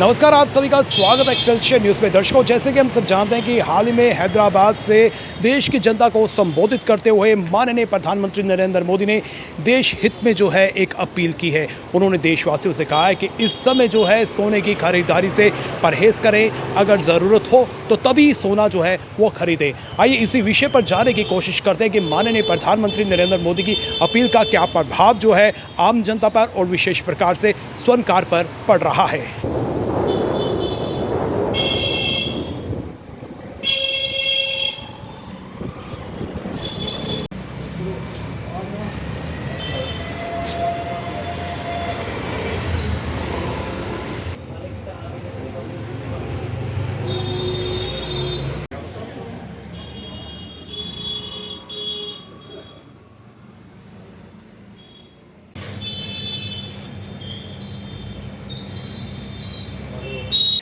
नमस्कार, आप सभी का स्वागत है एक्सेलशियर न्यूज़ में। दर्शकों, जैसे कि हम सब जानते हैं कि हाल ही में हैदराबाद से देश की जनता को संबोधित करते हुए माननीय प्रधानमंत्री नरेंद्र मोदी ने देश हित में जो है एक अपील की है। उन्होंने देशवासियों से कहा है कि इस समय जो है सोने की खरीदारी से परहेज करें, अगर ज़रूरत हो तो तभी सोना जो है वो खरीदें। आइए इसी विषय पर जानने की कोशिश करते हैं कि माननीय प्रधानमंत्री नरेंद्र मोदी की अपील का क्या प्रभाव जो है आम जनता पर और विशेष प्रकार से स्वर्णकार पर पड़ रहा है।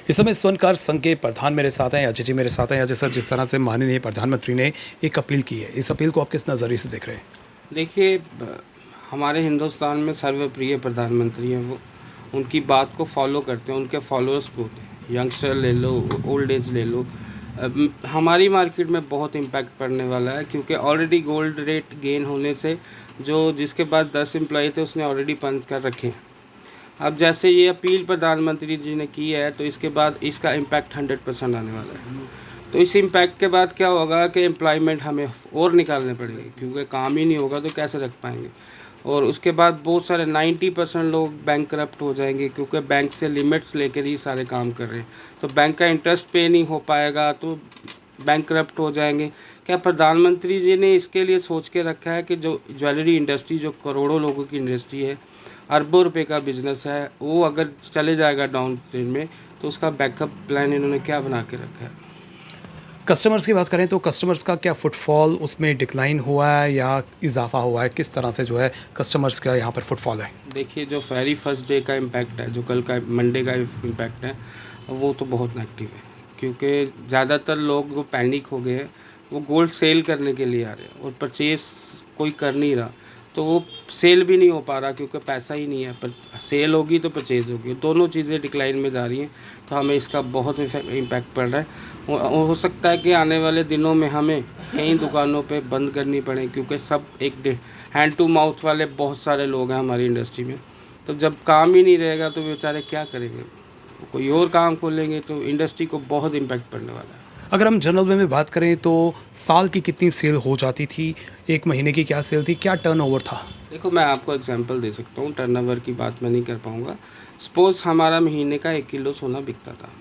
इस समय स्वर्णकार संघ के प्रधान मेरे साथ हैं, अजय जी मेरे साथ हैं। अजय सर, जिस तरह से माननीय प्रधानमंत्री ने एक अपील की है, इस अपील को आप किस नज़रिए से देख रहे हैं? देखिए, हमारे हिंदुस्तान में सर्वप्रिय प्रधानमंत्री हैं। वो उनकी बात को फॉलो करते हैं, उनके फॉलोअर्स बहुत हैं। यंगस्टर ले लो, ओल्ड एज ले लो, हमारी मार्केट में बहुत इम्पैक्ट पड़ने वाला है, क्योंकि ऑलरेडी गोल्ड रेट गेन होने से जो जिसके पास 10 एम्प्लॉय थे उसने ऑलरेडी बंद कर रखे हैं। अब जैसे ये अपील प्रधानमंत्री जी ने की है, तो इसके बाद इसका इम्पैक्ट 100% आने वाला है। तो इस इम्पैक्ट के बाद क्या होगा कि एम्प्लॉयमेंट हमें और निकालने पड़ेंगे, क्योंकि काम ही नहीं होगा तो कैसे रख पाएंगे। और उसके बाद बहुत सारे 90% लोग बैंक करप्ट हो जाएंगे, क्योंकि बैंक से लिमिट्स लेकर ही सारे काम कर रहे हैं। तो बैंक का इंटरेस्ट पे नहीं हो पाएगा तो बैंक करप्ट हो जाएंगे। क्या प्रधानमंत्री जी ने इसके लिए सोच के रखा है कि जो ज्वेलरी इंडस्ट्री, जो करोड़ों लोगों की इंडस्ट्री है, अरबों रुपए का बिजनेस है, वो अगर चले जाएगा डाउन ट्रेन में, तो उसका बैकअप प्लान इन्होंने क्या बना के रखा है? कस्टमर्स की बात करें तो कस्टमर्स का क्या फुटफॉल उसमें डिक्लाइन हुआ है या इजाफा हुआ है? किस तरह से जो है कस्टमर्स का यहाँ पर फुटफॉल है? देखिए, जो वेरी फर्स्ट डे का इम्पैक्ट है, जो कल का मंडे का इम्पैक्ट है, वो तो बहुत नेगेटिव है, क्योंकि ज़्यादातर लोग जो पैनिक हो गए हैं, वो गोल्ड सेल करने के लिए आ रहे हैं और परचेस कोई कर नहीं रहा। तो वो सेल भी नहीं हो पा रहा, क्योंकि पैसा ही नहीं है। पर सेल होगी तो परचेज होगी, दोनों चीज़ें डिक्लाइन में जा रही हैं। तो हमें इसका बहुत इम्पैक्ट पड़ रहा है। हो सकता है कि आने वाले दिनों में हमें कई दुकानों पे बंद करनी पड़े, क्योंकि सब एक हैंड टू माउथ वाले बहुत सारे लोग हैं हमारी इंडस्ट्री में। तो जब काम ही नहीं रहेगा तो बेचारे क्या करेंगे? कोई और काम खोलेंगे, तो इंडस्ट्री को बहुत इम्पैक्ट पड़ने वाला है। अगर हम जनरल वे में बात करें तो साल की कितनी सेल हो जाती थी, एक महीने की क्या सेल थी, क्या टर्नओवर था? देखो, मैं आपको एग्जांपल दे सकता हूँ, टर्नओवर की बात मैं नहीं कर पाऊँगा। सपोज़ हमारा महीने का 1 किलो सोना बिकता था।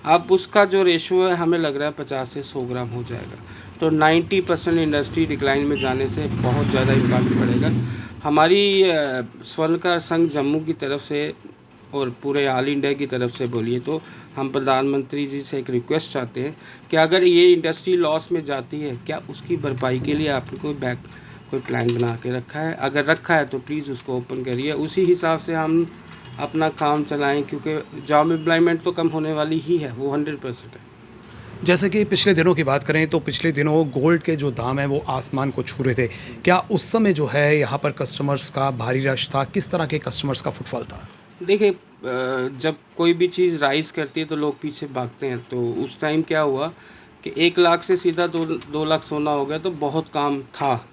अब उसका जो रेशो है, हमें लग रहा है 50 से 100 ग्राम हो जाएगा। तो 90% इंडस्ट्री डिक्लाइन में जाने से बहुत ज़्यादा इम्पैक्ट पड़ेगा। हमारी स्वर्णकार संघ जम्मू की तरफ से और पूरे ऑल इंडिया की तरफ से बोलिए तो हम प्रधानमंत्री जी से एक रिक्वेस्ट चाहते हैं कि अगर ये इंडस्ट्री लॉस में जाती है, क्या उसकी भरपाई के लिए आपने कोई प्लान बना के रखा है? अगर रखा है तो प्लीज़ उसको ओपन करिए, उसी हिसाब से हम अपना काम चलाएं, क्योंकि जॉब एम्प्लॉयमेंट तो कम होने वाली ही है, वो 100% है। जैसे कि पिछले दिनों की बात करें तो पिछले दिनों गोल्ड के जो दाम हैं वो आसमान को छू रहे थे। क्या उस समय जो है यहाँ पर कस्टमर्स का भारी रश था? किस तरह के कस्टमर्स का फुटफॉल था? देखिए, जब कोई भी चीज़ राइज़ करती है तो लोग पीछे भागते हैं। तो उस टाइम क्या हुआ कि 1 लाख से सीधा 2 लाख सोना हो गया, तो बहुत काम था।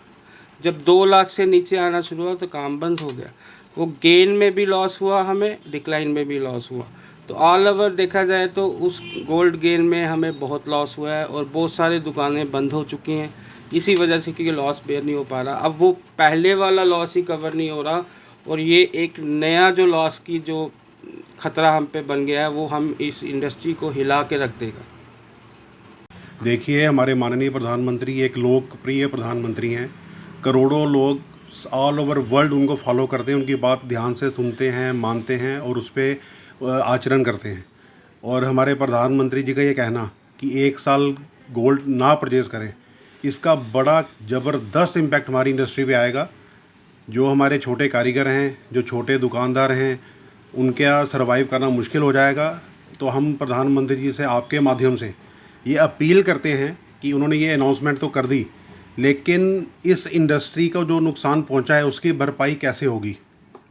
जब 2 लाख से नीचे आना शुरू हुआ तो काम बंद हो गया। वो गेन में भी लॉस हुआ, हमें डिक्लाइन में भी लॉस हुआ। तो ऑल ओवर देखा जाए तो उस गोल्ड गेन में हमें बहुत लॉस हुआ है, और बहुत सारी दुकानें बंद हो चुकी हैं इसी वजह से, क्योंकि लॉस बेयर नहीं हो पा रहा। अब वो पहले वाला लॉस ही कवर नहीं हो रहा, और ये एक नया जो लॉस की जो खतरा हम पे बन गया है, वो हम इस इंडस्ट्री को हिला के रख देगा। देखिए, हमारे माननीय प्रधानमंत्री एक लोकप्रिय प्रधानमंत्री हैं। करोड़ों लोग ऑल ओवर वर्ल्ड उनको फॉलो करते हैं, उनकी बात ध्यान से सुनते हैं, मानते हैं और उस पर आचरण करते हैं। और हमारे प्रधानमंत्री जी का ये कहना कि 1 साल गोल्ड ना परचेज़ करें, इसका बड़ा ज़बरदस्त इम्पैक्ट हमारी इंडस्ट्री पे आएगा। जो हमारे छोटे कारीगर हैं, जो छोटे दुकानदार हैं, उनका सर्वाइव करना मुश्किल हो जाएगा। तो हम प्रधानमंत्री जी से आपके माध्यम से ये अपील करते हैं कि उन्होंने ये अनाउंसमेंट तो कर दी, लेकिन इस इंडस्ट्री को जो नुकसान पहुंचा है उसकी भरपाई कैसे होगी?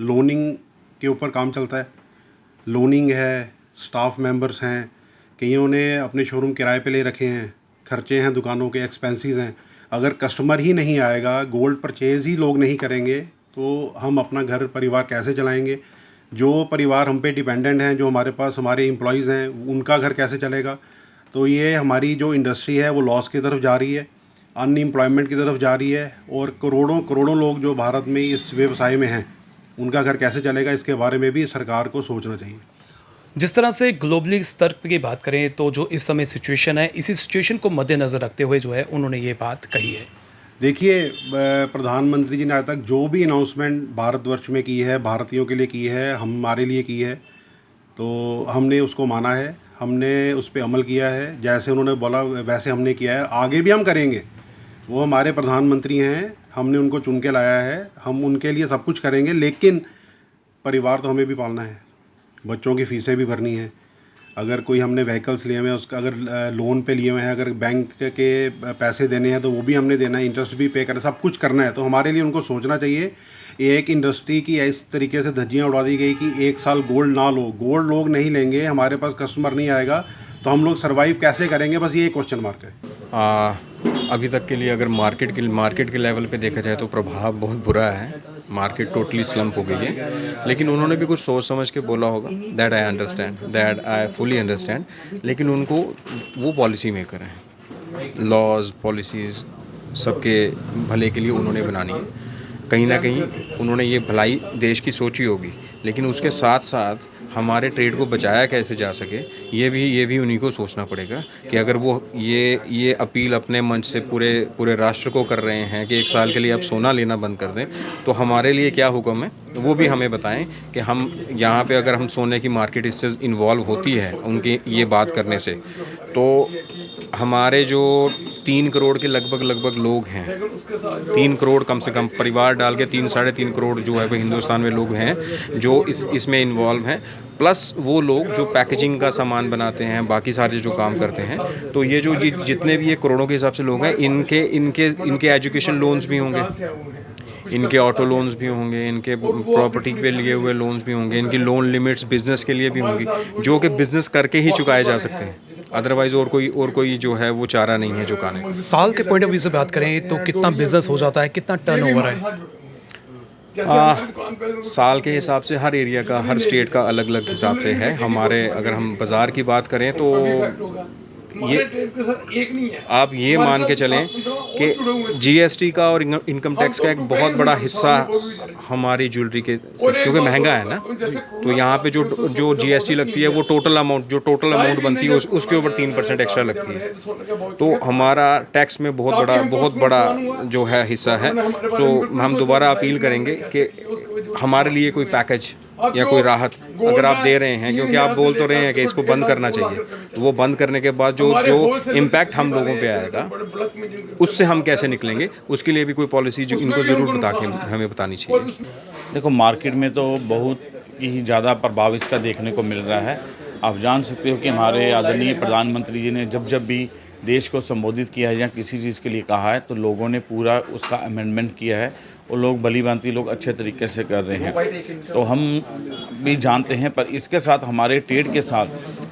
लोनिंग के ऊपर काम चलता है, लोनिंग है, स्टाफ मेंबर्स हैं, कईयों ने अपने शोरूम किराए पे ले रखे हैं, खर्चे हैं, दुकानों के एक्सपेंसेस हैं। अगर कस्टमर ही नहीं आएगा, गोल्ड परचेज़ ही लोग नहीं करेंगे, तो हम अपना घर परिवार कैसे चलाएंगे? जो परिवार हम पे डिपेंडेंट हैं, जो हमारे पास हमारे एम्प्लॉयज़ हैं, उनका घर कैसे चलेगा? तो ये हमारी जो इंडस्ट्री है वो लॉस की तरफ जा रही है, अनएम्प्लॉयमेंट की तरफ जा रही है, और करोड़ों करोड़ों लोग जो भारत में इस व्यवसाय में हैं, उनका घर कैसे चलेगा? इसके बारे में भी सरकार को सोचना चाहिए। जिस तरह से ग्लोबली स्तर की बात करें तो जो इस समय सिचुएशन है, इसी सिचुएशन को मद्देनज़र रखते हुए जो है उन्होंने ये बात कही है। देखिए, प्रधानमंत्री जी ने आज तक जो भी अनाउंसमेंट भारतवर्ष में की है, भारतीयों के लिए की है, हमारे लिए की है, तो हमने उसको माना है, हमने उस पर अमल किया है। जैसे उन्होंने बोला वैसे हमने किया है, आगे भी हम करेंगे। वो हमारे प्रधानमंत्री हैं, हमने उनको चुन के लाया है, हम उनके लिए सब कुछ करेंगे, लेकिन परिवार तो हमें भी पालना है, बच्चों की फ़ीसें भी भरनी है। अगर कोई हमने व्हीकल्स लिए हुए हैं, उसका अगर लोन पे लिए हुए हैं, अगर बैंक के पैसे देने हैं तो वो भी हमने देना है, इंटरेस्ट भी पे करना, सब कुछ करना है। तो हमारे लिए उनको सोचना चाहिए। एक इंडस्ट्री की इस तरीके से धज्जियाँ उड़ा दी गई कि 1 साल गोल्ड ना लो, गोल्ड लोग नहीं लेंगे, हमारे पास कस्टमर नहीं आएगा, तो हम लोग सर्वाइव कैसे करेंगे? बस ये क्वेश्चन मार्क है। अभी तक के लिए अगर मार्केट के लेवल पे देखा जाए तो प्रभाव बहुत बुरा है। मार्केट टोटली स्लम्प हो गई है, लेकिन उन्होंने भी कुछ सोच समझ के बोला होगा। That I fully understand. लेकिन उनको वो पॉलिसी मेकर हैं, लॉज पॉलिसीज़ सबके भले के लिए उन्होंने बनानी है। कहीं ना कहीं उन्होंने ये भलाई देश की सोची होगी, लेकिन उसके साथ साथ हमारे ट्रेड को बचाया कैसे जा सके ये भी उन्हीं को सोचना पड़ेगा। कि अगर वो ये अपील अपने मंच से पूरे राष्ट्र को कर रहे हैं कि 1 साल के लिए आप सोना लेना बंद कर दें, तो हमारे लिए क्या हुक्म है वो भी हमें बताएं कि हम यहाँ पे अगर हम सोने की मार्केट इससे इन्वॉल्व होती है उनकी ये बात करने से, तो हमारे जो 3 करोड़ के लगभग लोग हैं, 3 करोड़ कम से कम परिवार डाल के 3-3.5 करोड़ जो है वो हिंदुस्तान में लोग हैं जो इसमें इन्वॉल्व हैं, प्लस वो लोग जो पैकेजिंग का सामान बनाते हैं, बाकी सारे जो काम करते हैं। तो ये जो जितने भी ये करोड़ों के हिसाब से लोग हैं, इनके एजुकेशन लोन्स भी होंगे, इनके ऑटो लोन्स भी होंगे, इनके प्रॉपर्टी पे लिए हुए लोन्स भी होंगे, इनकी लोन लिमिट्स बिजनेस के लिए भी होंगी, जो कि बिजनेस करके ही चुकाए जा सकते हैं। अदरवाइज और कोई जो है वो चारा नहीं है चुकाने का। साल के पॉइंट ऑफ व्यू से बात करें तो कितना बिजनेस हो जाता है, कितना टर्नओवर है? साल के हिसाब से हर एरिया का, हर स्टेट का अलग अलग हिसाब से है। हमारे अगर हम बाज़ार की बात करें तो ये आप ये मान के चलें कि जीएसटी का और इनकम टैक्स का एक बहुत बड़ा हिस्सा हमारी ज्वेलरी के, क्योंकि महंगा है ना, तो यहाँ पे जो जीएसटी लगती है वो टोटल अमाउंट बनती है उसके ऊपर 3% एक्स्ट्रा लगती है। तो हमारा टैक्स में बहुत बड़ा जो है हिस्सा है। तो हम दोबारा अपील करेंगे कि हमारे लिए कोई पैकेज या कोई राहत अगर आप दे रहे हैं, क्योंकि आप बोल तो रहे हैं कि इसको बंद करना चाहिए, तो वो बंद करने के बाद जो इम्पैक्ट हम लोगों पे आएगा उससे हम कैसे निकलेंगे, उसके लिए भी कोई पॉलिसी जो इनको ज़रूर हमें बतानी चाहिए। देखो, मार्केट में तो बहुत ही ज़्यादा प्रभाव इसका देखने को मिल रहा है। आप जान सकते हो कि हमारे आदरणीय प्रधानमंत्री जी ने जब भी देश को संबोधित किया है या किसी चीज़ के लिए कहा है, तो लोगों ने पूरा उसका अमेंडमेंट किया है और लोग भली भांति लोग अच्छे तरीके से कर रहे हैं। तो हम भी जानते हैं, पर इसके साथ हमारे ट्रेड के साथ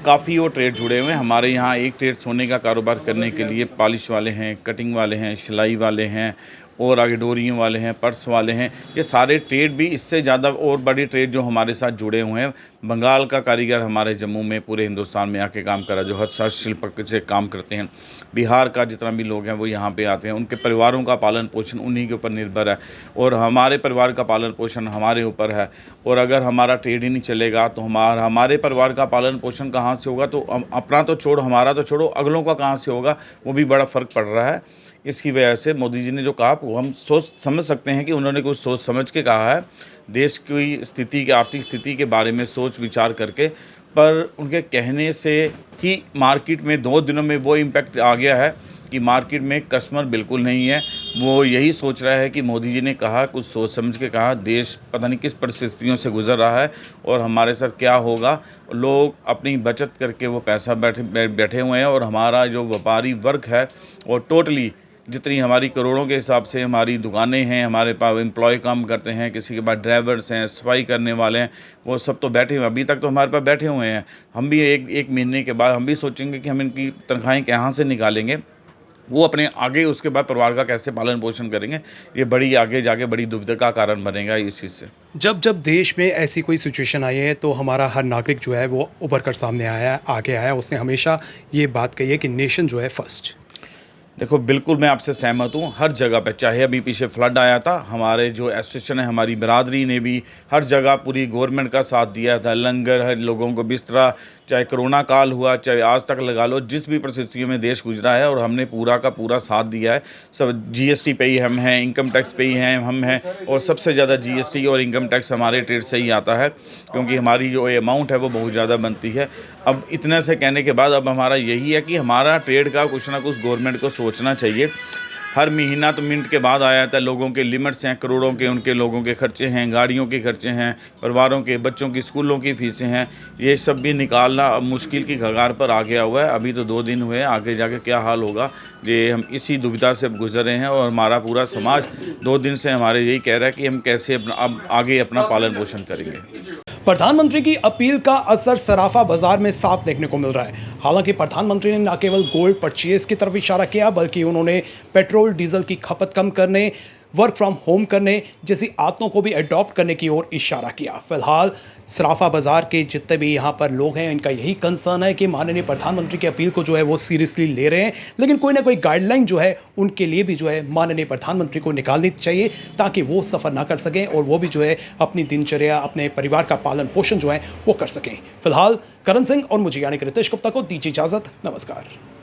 काफ़ी और ट्रेड जुड़े हुए हैं। हमारे यहाँ एक ट्रेड सोने का कारोबार करने के लिए पॉलिश वाले हैं, कटिंग वाले हैं, सिलाई वाले हैं, और आगे डोरियों वाले हैं, पर्स वाले हैं। ये सारे ट्रेड भी इससे ज़्यादा और बड़ी ट्रेड जो हमारे साथ जुड़े हुए हैं। बंगाल का कारीगर हमारे जम्मू में पूरे हिंदुस्तान में आके काम कर रहा है, जो हस्तशिल्प से काम करते हैं। बिहार का जितना भी लोग हैं वो यहाँ पे आते हैं, उनके परिवारों का पालन पोषण उन्हीं के ऊपर निर्भर है, और हमारे परिवार का पालन पोषण हमारे ऊपर है। और अगर हमारा ट्रेड ही नहीं चलेगा तो हमारे परिवार का पालन पोषण कहाँ से होगा? तो अपना तो छोड़ो, हमारा तो छोड़ो, अगलों का कहाँ से होगा? वो भी बड़ा फ़र्क पड़ रहा है। इसकी वजह से मोदी जी ने जो कहा वो हम सोच समझ सकते हैं कि उन्होंने कुछ सोच समझ के कहा है, देश की स्थिति, की आर्थिक स्थिति के बारे में सोच विचार करके। पर उनके कहने से ही मार्केट में 2 दिनों में वो इम्पैक्ट आ गया है कि मार्केट में कस्टमर बिल्कुल नहीं है। वो यही सोच रहा है कि मोदी जी ने कहा, कुछ सोच समझ के कहा, देश पता नहीं किस परिस्थितियों से गुजर रहा है और हमारे साथ क्या होगा। लोग अपनी बचत करके वो पैसा बैठे हुए हैं, और हमारा जो व्यापारी वर्ग है वो टोटली जितनी हमारी करोड़ों के हिसाब से हमारी दुकानें हैं, हमारे पास एम्प्लॉय काम करते हैं, किसी के पास ड्राइवर्स हैं, सफाई करने वाले हैं, वो सब तो बैठे हुए, अभी तक तो हमारे पास बैठे हुए हैं। हम भी एक महीने के बाद हम भी सोचेंगे कि हम इनकी तनख्वाहें कहाँ से निकालेंगे, वो अपने आगे उसके बाद परिवार का कैसे पालन पोषण करेंगे, ये बड़ी आगे जाके बड़ी दुविधा का कारण बनेगा इस चीज़ से। जब जब देश में ऐसी कोई सिचुएशन आई है तो हमारा हर नागरिक जो है वो उभर कर सामने आया, आगे आया। उसने हमेशा ये बात कही है कि नेशन जो है फर्स्ट। देखो, बिल्कुल मैं आपसे सहमत हूँ। हर जगह पे, चाहे अभी पीछे फ्लड आया था, हमारे जो एसोसिएशन है, हमारी बिरादरी ने भी हर जगह पूरी गवर्नमेंट का साथ दिया था। लंगर, हर लोगों को बिस्तरा, चाहे कोरोना काल हुआ, चाहे आज तक लगा लो, जिस भी परिस्थितियों में देश गुजरा है, और हमने पूरा का पूरा साथ दिया है। सब जीएसटी पे ही हम हैं, इनकम टैक्स पे ही हैं हम हैं, और सबसे ज़्यादा जीएसटी और इनकम टैक्स हमारे ट्रेड से ही आता है, क्योंकि हमारी जो अमाउंट है वो बहुत ज़्यादा बनती है। अब इतने से कहने के बाद अब हमारा यही है कि हमारा ट्रेड का कुछ ना कुछ गवर्नमेंट को सोचना चाहिए। हर महीना तो मिनट के बाद आया था, लोगों के लिमिट्स हैं, करोड़ों के उनके लोगों के खर्चे हैं, गाड़ियों के खर्चे हैं, परिवारों के, बच्चों की स्कूलों की फीसें हैं, ये सब भी निकालना अब मुश्किल की कगार पर आ गया हुआ है। अभी तो 2 दिन हुए, आगे जाके क्या हाल होगा, ये हम इसी दुविधा से अब गुजर रहे हैं, और हमारा पूरा समाज 2 दिन से हमारे यही कह रहा है कि हम कैसे अब आगे अपना पालन पोषण करेंगे। प्रधानमंत्री की अपील का असर सराफा बाजार में साफ देखने को मिल रहा है। हालांकि प्रधानमंत्री ने न केवल गोल्ड परचेज की तरफ इशारा किया, बल्कि उन्होंने पेट्रोल डीजल की खपत कम करने, वर्क फ्रॉम होम करने जैसी आदतों को भी अडॉप्ट करने की ओर इशारा किया। फिलहाल सराफा बाजार के जितने भी यहाँ पर लोग हैं, इनका यही कंसर्न है कि माननीय प्रधानमंत्री की अपील को जो है वो सीरियसली ले रहे हैं, लेकिन कोई ना कोई गाइडलाइन जो है उनके लिए भी जो है माननीय प्रधानमंत्री को निकालनी चाहिए, ताकि वो सफ़र ना कर सकें और वो भी जो है अपनी दिनचर्या, अपने परिवार का पालन पोषण जो है वो कर सकें। फिलहाल करण सिंह और मुझे यानी कि रितेश गुप्ता को दीजिए इजाज़त। नमस्कार।